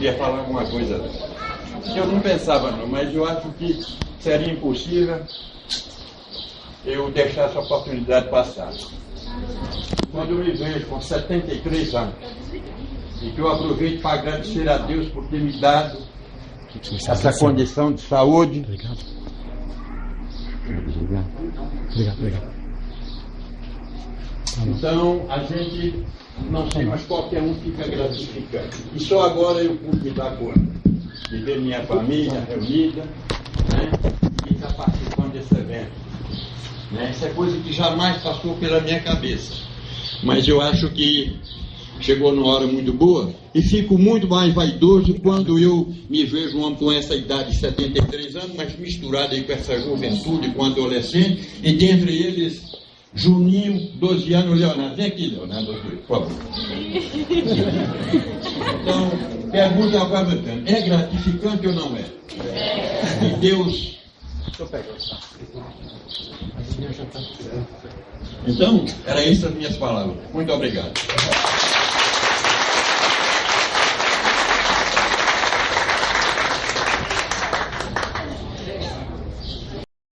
queria falar alguma coisa que eu não pensava não, mas eu acho que seria impossível eu deixar essa oportunidade passar. Quando eu me vejo com 73 anos, e que eu aproveito para agradecer a Deus por ter me dado essa condição de saúde. Obrigado. Então, a gente não sei, mas qualquer um fica gratificante. E só agora eu pude me dar conta de ver minha família reunida, né, e estar participando desse evento. Né? Isso é coisa que jamais passou pela minha cabeça. Mas eu acho que chegou numa hora muito boa e fico muito mais vaidoso quando eu me vejo um homem com essa idade de 73 anos, mas misturado aí com essa juventude, com adolescente, e dentre eles Juninho, 12 anos, Leonardo. Vem aqui, Leonardo, por favor. Então, pergunta agora, é gratificante ou não é? E Deus... Deixa eu pegar. Então, era essas as minhas palavras. Muito obrigado.